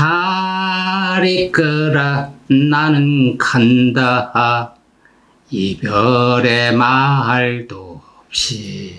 잘 있거라 나는 간다 이별의 말도 없이.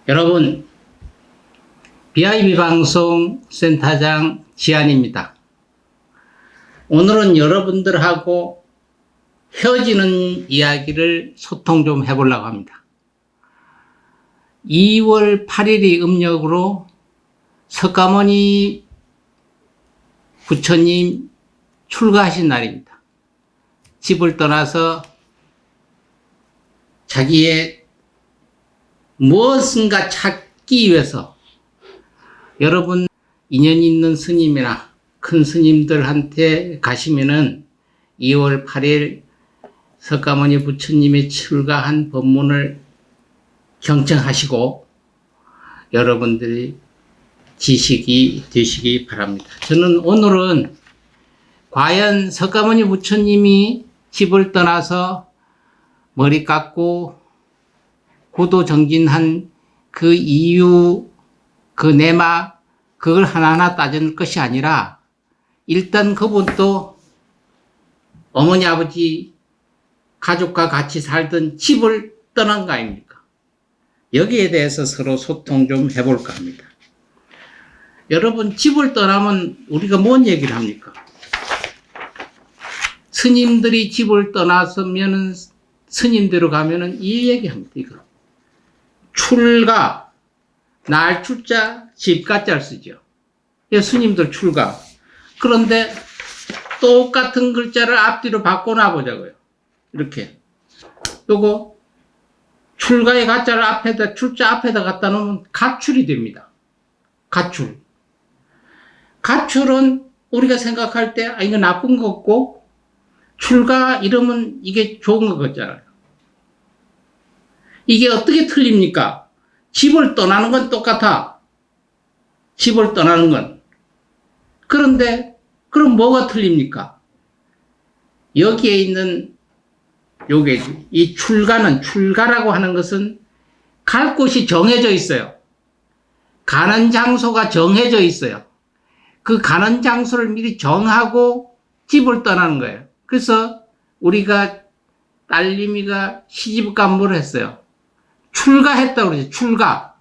여러분, BIB 방송 센터장 지한입니다. 오늘은 여러분들하고 헤어지는 이야기를 소통 좀 해보려고 합니다. 2월 8일이 음력으로 석가모니 부처님 출가하신 날입니다. 집을 떠나서 자기의 무엇인가 찾기 위해서, 여러분 인연 있는 스님이나 큰 스님들한테 가시면은 2월 8일 석가모니 부처님의 출가한 법문을 경청하시고 여러분들이 지식이 되시기 바랍니다. 저는 오늘은 과연 석가모니 부처님이 집을 떠나서 머리 깎고 구도정진한 그 이유, 그 내막, 그걸 하나하나 따질 것이 아니라 일단 그분도 어머니, 아버지, 가족과 같이 살던 집을 떠난 거 아닙니까? 여기에 대해서 서로 소통 좀 해볼까 합니다. 여러분, 집을 떠나면 우리가 뭔 얘기를 합니까? 스님들이 집을 떠나서면은, 스님대로 가면은 이 얘기 합니다, 이거. 출가, 날 출자, 집가자를 쓰죠. 스님들 출가. 그런데 똑같은 글자를 앞뒤로 바꿔놔보자고요. 이렇게. 요거, 출가의 가자를 앞에다, 출자 앞에다 갖다 놓으면 가출이 됩니다. 가출. 가출은 우리가 생각할 때, 이거 나쁜 거 같고, 출가 이러면 이게 좋은 거 같잖아요. 이게 어떻게 틀립니까? 집을 떠나는 건 똑같아. 집을 떠나는 건. 그런데, 그럼 뭐가 틀립니까? 여기에 있는, 요게, 이 출가라고 하는 것은 갈 곳이 정해져 있어요. 가는 장소가 정해져 있어요. 그 가는 장소를 미리 정하고 집을 떠나는 거예요. 그래서 우리가 딸님이가 시집간부를 했어요. 출가했다고 그러죠. 출가.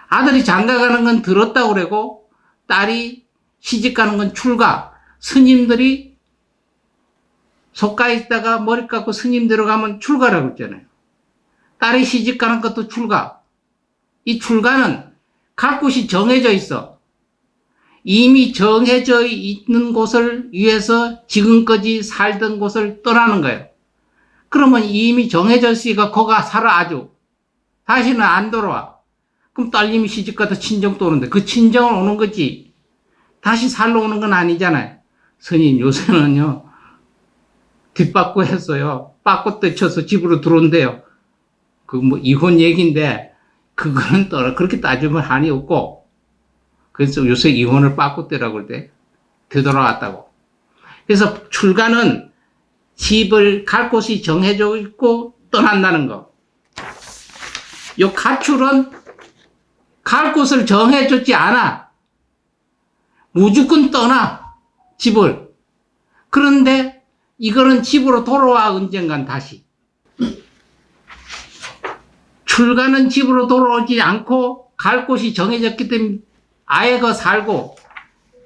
아들이 장가가는 건 들었다고 그러고 딸이 시집가는 건 출가. 스님들이 속가에 있다가 머리 깎고 스님대로 가면 출가라고 했잖아요. 딸이 시집가는 것도 출가. 이 출가는 갈 곳이 정해져 있어. 이미 정해져 있는 곳을 위해서 지금까지 살던 곳을 떠나는 거예요. 그러면 이미 정해져 있으니까 거가 살아 아주. 다시는 안 돌아와. 그럼 딸님이 시집가서 친정 또 오는데 그 친정을 오는 거지. 다시 살러 오는 건 아니잖아요. 스님 요새는요. 뒷바꿔 했어요. 바꿔 떼쳐서 집으로 들어온대요. 그 뭐 이혼 얘기인데 그거는 그렇게 따지면 한이 없고. 그래서 요새 이혼을 빠꾸떼라고 할 때 되돌아왔다고. 그래서 출가는 집을 갈 곳이 정해져 있고 떠난다는 거. 요 가출은 갈 곳을 정해줬지 않아. 무조건 떠나. 집을. 그런데 이거는 집으로 돌아와 언젠간 다시. 출가는 집으로 돌아오지 않고 갈 곳이 정해졌기 때문에 아예 거 살고,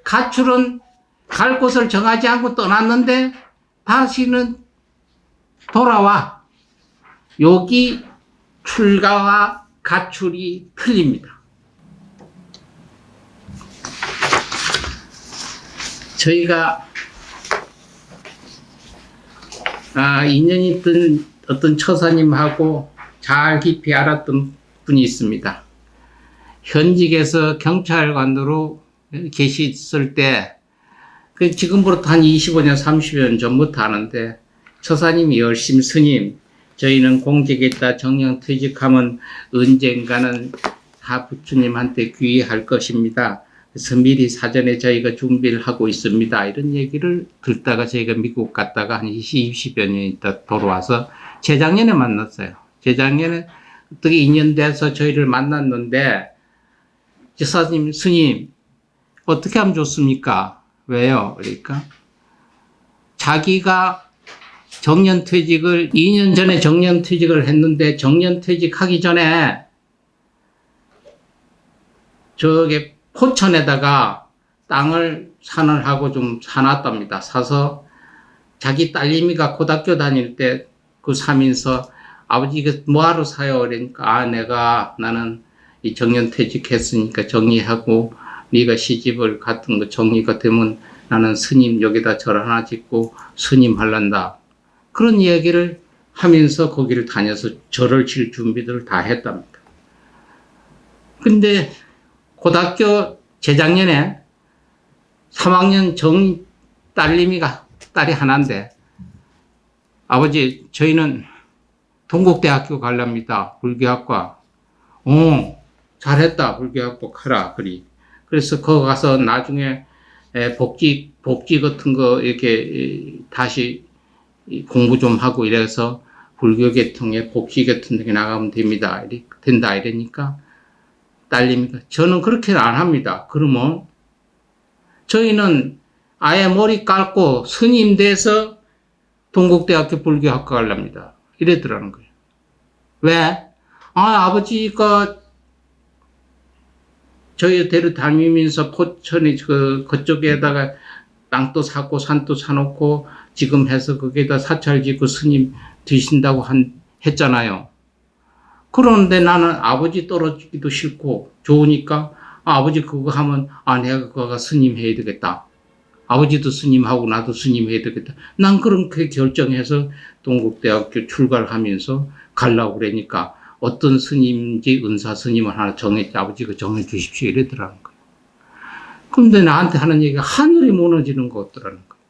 가출은 갈 곳을 정하지 않고 떠났는데 다시는 돌아와. 여기 출가와 가출이 틀립니다. 저희가 인연이 있던 어떤 처사님하고 잘 깊이 알았던 분이 있습니다. 현직에서 경찰관으로 계셨을 때, 지금부터 한 25년, 30년 전부터 하는데, 처사님이 열심히 스님, 저희는 공직에 있다 정령 퇴직하면 언젠가는 부처님한테 귀의할 것입니다. 그래서 미리 사전에 저희가 준비를 하고 있습니다. 이런 얘기를 듣다가 저희가 미국 갔다가 한 20여 년 있다 돌아와서 재작년에 만났어요. 재작년에 어떻게 인연돼서 저희를 만났는데, 스님, 어떻게 하면 좋습니까? 왜요? 그러니까 자기가 정년퇴직을 2년 전에 정년퇴직을 했는데 정년퇴직하기 전에 저게 포천에다가 땅을 산을 하고 좀 사놨답니다. 사서 자기 딸내미가 고등학교 다닐 때 그 사면서 아버지 이거 뭐하러 사요? 그러니까 나는 이 정년퇴직했으니까 정리하고 네가 시집을 같은 거 정리가 되면 나는 스님 여기다 절 하나 짓고 스님 할란다. 그런 이야기를 하면서 거기를 다녀서 절을 칠 준비들을 다 했답니다. 근데 고등학교 재작년에 3학년 딸이 하나인데 아버지 저희는 동국대학교 갈랍니다. 불교학과. 잘했다. 불교학과 가라. 그래서 거기 가서 나중에 복지 같은 거 이렇게 다시 공부 좀 하고 이래서 불교 계통에 복지 같은 데 나가면 된다 이러니까 딸내미가 저는 그렇게는 안 합니다. 그러면 저희는 아예 머리 깔고 스님 돼서 동국대학교 불교학과 가랍니다. 이랬더라는 거예요. 왜? 아버지가 저희 데려다니면서 포천이 그쪽에다가 땅도 사고 산도 사놓고 지금 해서 거기에다 사찰 짓고 스님 되신다고 했잖아요. 그런데 나는 아버지 떨어지기도 싫고 좋으니까 아버지 그거 하면 내가 그거 스님 해야 되겠다. 아버지도 스님하고 나도 스님 해야 되겠다. 난 그렇게 결정해서 동국대학교 출가를 하면서 가려고 그러니까 어떤 스님인지 은사 스님을 하나 아버지가 정해 주십시오 이러더라는 거예요. 그런데 나한테 하는 얘기가 하늘이 무너지는 것 같더라는 거예요.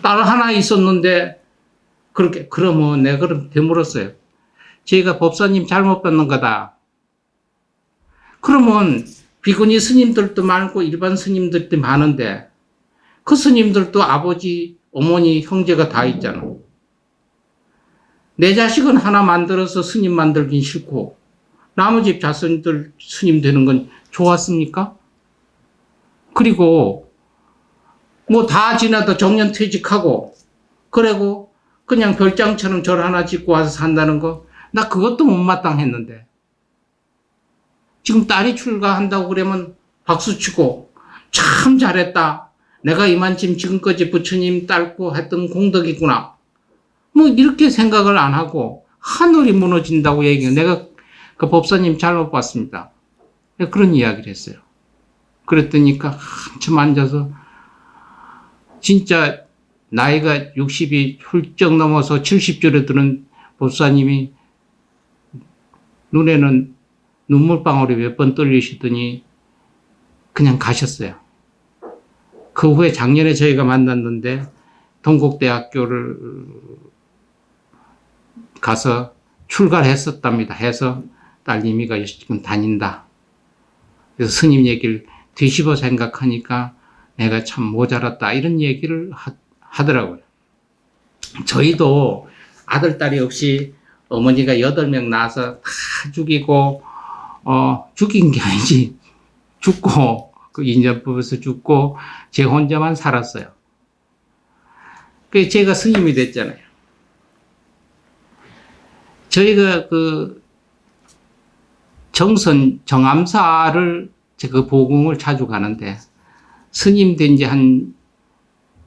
딸 하나 있었는데 그러면 내가 그럼 되물었어요. 제가 법사님 잘못 받는 거다. 그러면 비구니 스님들도 많고 일반 스님들도 많은데 그 스님들도 아버지, 어머니, 형제가 다 있잖아. 내 자식은 하나 만들어서 스님 만들긴 싫고 나머지 자손들 스님 되는 건 좋았습니까? 그리고 뭐 다 지나도 정년퇴직하고 그리고 그냥 별장처럼 절 하나 짓고 와서 산다는 거 나 그것도 못마땅했는데 지금 딸이 출가한다고 그러면 박수치고 참 잘했다. 내가 이만큼 지금까지 부처님 딸고 했던 공덕이구나. 뭐 이렇게 생각을 안 하고 하늘이 무너진다고 얘기해요. 내가 그 법사님 잘못 봤습니다. 그런 이야기를 했어요. 그랬더니까 한참 앉아서 진짜 나이가 60이 훌쩍 넘어서 70절에 드는 법사님이 눈에는 눈물방울이 몇 번 떨리시더니 그냥 가셨어요. 그 후에 작년에 저희가 만났는데 동국대학교를 가서 출가를 했었답니다. 해서 딸님이가 지금 다닌다. 그래서 스님 얘기를 뒤집어 생각하니까 내가 참 모자랐다. 이런 얘기를 하더라고요. 저희도 아들, 딸이 없이 어머니가 8명 낳아서 다 죽이고, 죽인 게 아니지. 죽고, 그 인연법에서 죽고, 제 혼자만 살았어요. 그래서 제가 스님이 됐잖아요. 저희가 정암사를, 그 보궁을 자주 가는데, 스님 된 지 한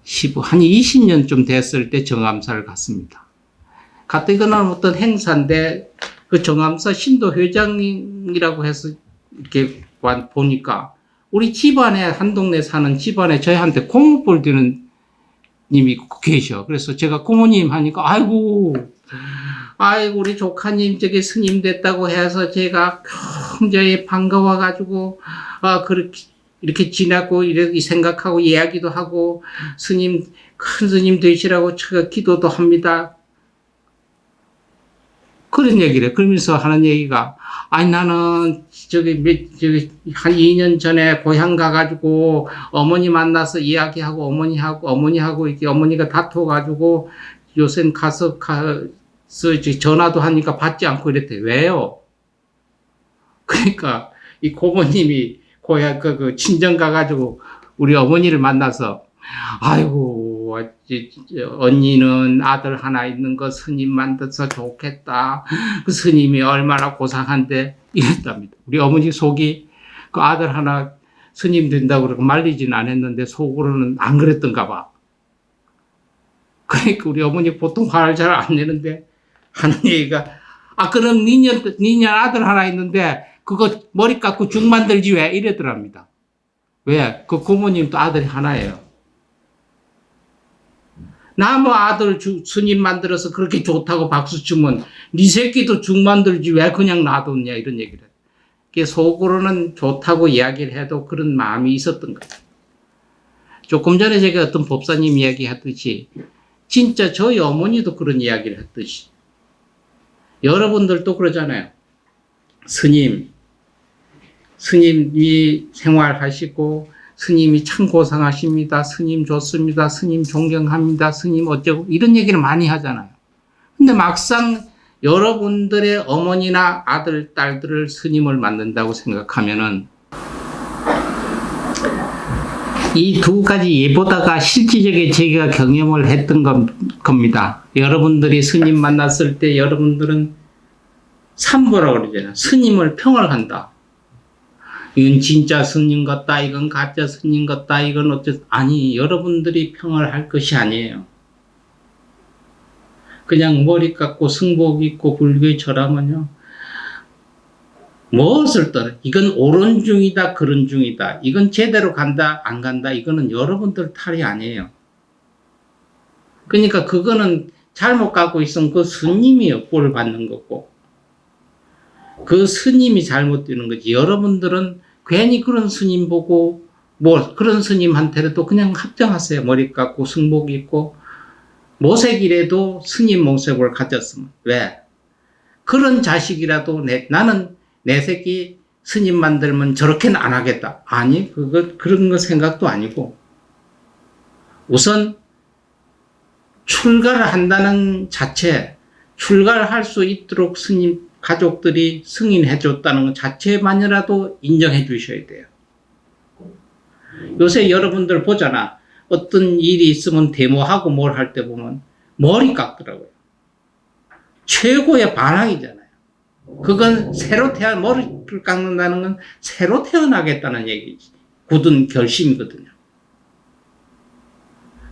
20년 좀 됐을 때 정암사를 갔습니다. 가뜩이나 어떤 행사인데 그 정암사 신도 회장님이라고 해서 이렇게 보니까 우리 집안에 한 동네 사는 집안에 저희한테 공무볼 드는 님이 계셔. 그래서 제가 고모님 하니까 아이고 우리 조카님 저기 스님 됐다고 해서 제가 굉장히 반가워가지고 그렇게 이렇게 지나고 이렇게 생각하고 이야기도 하고 스님 큰 스님 되시라고 제가 기도도 합니다. 그런 얘기를 해. 그러면서 하는 얘기가 나는 한 2년 전에 고향 가가지고 어머니 만나서 이야기하고 어머니하고 이렇게 어머니가 다퉈가지고 요새 가서 전화도 하니까 받지 않고 이랬대. 왜요? 그러니까 이 고모님이 고향 그 친정 가가지고 우리 어머니를 만나서 아이고 언니는 아들 하나 있는 거 스님 만들어서 좋겠다. 그 스님이 얼마나 고상한데 이랬답니다. 우리 어머니 속이 그 아들 하나 스님 된다고 그러고 말리진 않았는데 속으로는 안 그랬던가 봐. 그러니까 우리 어머니 보통 화를 잘 안 내는데 하는 얘기가 그럼 니년 아들 하나 있는데 그거 머리 깎고 죽 만들지 왜? 이러더랍니다. 왜? 그 고모님도 아들이 하나예요. 나 뭐 아들 스님 만들어서 그렇게 좋다고 박수 치면 네 새끼도 죽 만들지 왜 그냥 놔뒀냐 이런 얘기를 해요. 속으로는 좋다고 이야기를 해도 그런 마음이 있었던 거예요. 조금 전에 제가 어떤 법사님 이야기했듯이 진짜 저희 어머니도 그런 이야기를 했듯이 여러분들도 그러잖아요. 스님이 생활하시고 스님이 참 고상하십니다. 스님 좋습니다. 스님 존경합니다. 스님 어쩌고 이런 얘기를 많이 하잖아요. 근데 막상 여러분들의 어머니나 아들, 딸들을 스님을 만든다고 생각하면은 이 두 가지 예보다가 실질적인 제가 경험을 했던 겁니다. 여러분들이 스님 만났을 때 여러분들은 삼보라고 그러잖아요. 스님을 평을 한다. 이건 진짜 스님 같다, 이건 가짜 스님 같다, 이건 아니, 여러분들이 평을 할 것이 아니에요. 그냥 머리 깎고 승복 입고 불교에 절하면요. 무엇을 떠나, 이건 옳은 중이다, 그런 중이다, 이건 제대로 간다, 안 간다, 이거는 여러분들 탈이 아니에요. 그러니까 그거는 잘못 갖고 있으면 그 스님이 꼴을 받는 거고, 그 스님이 잘못되는 거지. 여러분들은 괜히 그런 스님 보고 그런 스님한테라도 그냥 합정하세요. 머리 깎고 승복 입고 모색이라도 스님 모색을 가졌으면. 왜? 그런 자식이라도 나는 내 새끼 스님 만들면 저렇게는 안 하겠다. 아니 그런 거 생각도 아니고 우선 출가를 한다는 자체, 출가를 할 수 있도록 스님 가족들이 승인해 줬다는 것 자체만이라도 인정해 주셔야 돼요. 요새 여러분들 보잖아. 어떤 일이 있으면 데모하고 뭘 할 때 보면 머리 깎더라고요. 최고의 반항이잖아요. 그건 머리를 깎는다는 건 새로 태어나겠다는 얘기지. 굳은 결심이거든요.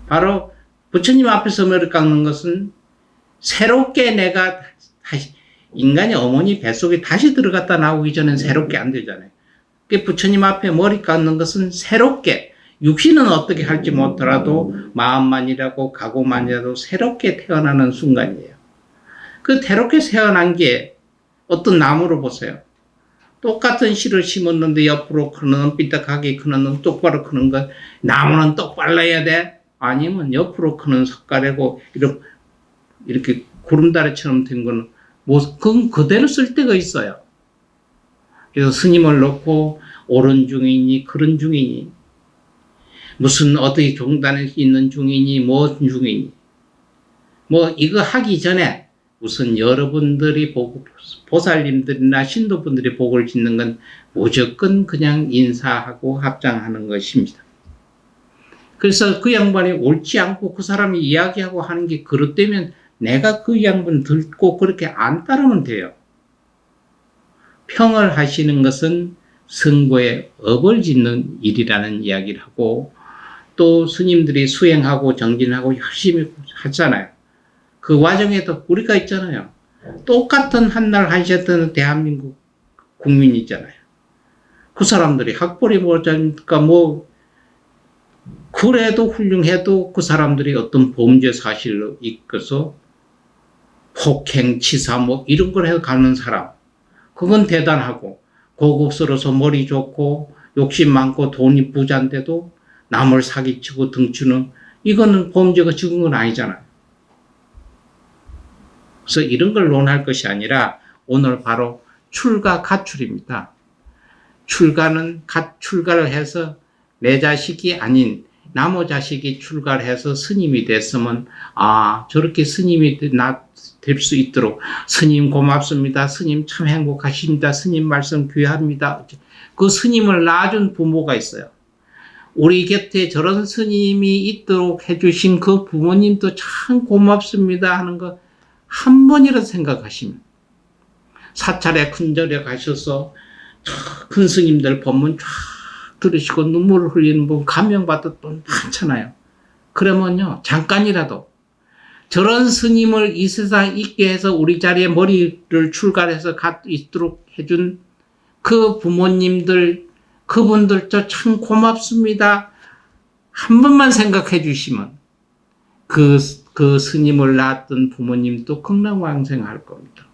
바로 부처님 앞에서 머리 깎는 것은 새롭게 내가 다시 인간이 어머니 뱃속에 다시 들어갔다 나오기 전엔 새롭게 안 되잖아요. 부처님 앞에 머리 깎는 것은 새롭게, 육신은 어떻게 할지 못하더라도 마음만이라도 각오만이라도 새롭게 태어나는 순간이에요. 그 새롭게 태어난 게 어떤 나무로 보세요. 똑같은 씨를 심었는데 옆으로 크는 놈, 삐딱하게 크는 놈, 똑바로 크는 것, 나무는 똑바로 해야 돼? 아니면 옆으로 크는 석가래고 이렇게 구름다리처럼 된 거는 그건 그대로 쓸 때가 있어요. 그래서 스님을 놓고 옳은 중이니 그런 중이니 무슨 어떻게 종단에 있는 중이니 무슨 중이니 이거 하기 전에 우선 여러분들이 보살님들이나 신도분들이 복을 짓는 건 무조건 그냥 인사하고 합장하는 것입니다. 그래서 그 양반이 옳지 않고 그 사람이 이야기하고 하는 게 그렇다면 내가 그 양반 듣고 그렇게 안 따르면 돼요. 평을 하시는 것은 선고에 업을 짓는 일이라는 이야기를 하고 또 스님들이 수행하고 정진하고 열심히 하잖아요. 그 와중에도 우리가 있잖아요. 똑같은 한날 하셨던 대한민국 국민이 있잖아요. 그 사람들이 학벌이 뭐니까 그래도 훌륭해도 그 사람들이 어떤 범죄 사실로 이끌어서 폭행, 치사 이런 걸 해서 가는 사람. 그건 대단하고 고급스러워서 머리 좋고 욕심 많고 돈이 부자인데도 남을 사기치고 등치는 이거는 범죄가 적은 건 아니잖아요. 그래서 이런 걸 논할 것이 아니라 오늘 바로 출가 가출입니다. 출가를 해서 내 자식이 아닌 나무 자식이 출가를 해서 스님이 됐으면, 저렇게 스님이 될 수 있도록, 스님 고맙습니다. 스님 참 행복하십니다. 스님 말씀 귀합니다. 그 스님을 낳아준 부모가 있어요. 우리 곁에 저런 스님이 있도록 해주신 그 부모님도 참 고맙습니다 하는 거 한 번이라도 생각하시면, 사찰에 큰 절에 가셔서 큰 스님들 법문 쫙 들으시고 눈물을 흘리는 분, 감명받은 분 많잖아요. 그러면요, 잠깐이라도 저런 스님을 이 세상에 있게 해서 우리 자리에 머리를 출가해서 있도록 해준 그 부모님들, 그분들도 참 고맙습니다. 한 번만 생각해 주시면 그 스님을 낳았던 부모님도 극락왕생할 겁니다.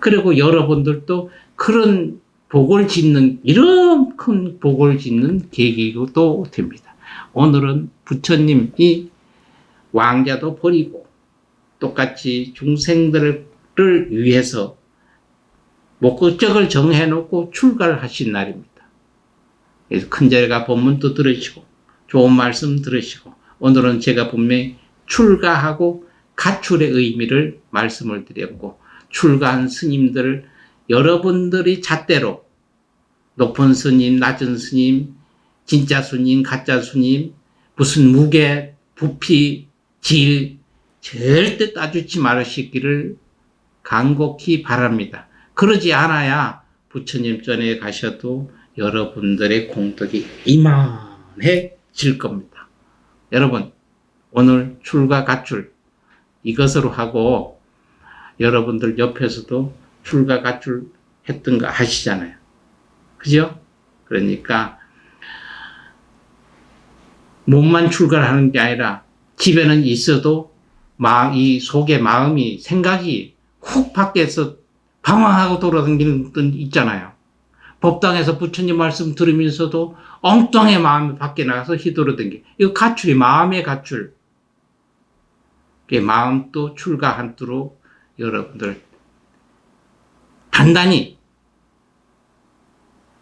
그리고 여러분들도 그런 복을 짓는, 이런 큰 복을 짓는 계기도 됩니다. 오늘은 부처님이 왕자도 버리고 똑같이 중생들을 위해서 목적을 정해놓고 출가를 하신 날입니다. 그래서 큰절가 법문도 들으시고 좋은 말씀 들으시고, 오늘은 제가 분명히 출가하고 가출의 의미를 말씀을 드렸고, 출가한 스님들을 여러분들이 잣대로 높은 스님, 낮은 스님, 진짜 스님, 가짜 스님, 무슨 무게, 부피, 질 절대 따지지 말으시기를 간곡히 바랍니다. 그러지 않아야 부처님 전에 가셔도 여러분들의 공덕이 이만해질 겁니다. 여러분, 오늘 출가 가출 이것으로 하고, 여러분들 옆에서도 출가 가출 했던 거 아시잖아요. 그죠? 그러니까 몸만 출가를 하는 게 아니라 집에는 있어도 이 속에 마음이, 생각이 훅 밖에서 방황하고 돌아다니는 분 있잖아요. 법당에서 부처님 말씀 들으면서도 엉뚱하게 마음이 밖에 나가서 휘돌아다니게. 이거 가출이 마음의 가출. 마음도 출가하도록 여러분들 단단히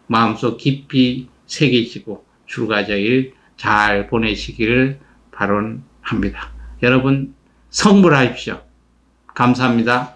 마음속 깊이 새기시고 출가자일 잘 보내시기를 바랍니다. 여러분 성불하십시오. 감사합니다.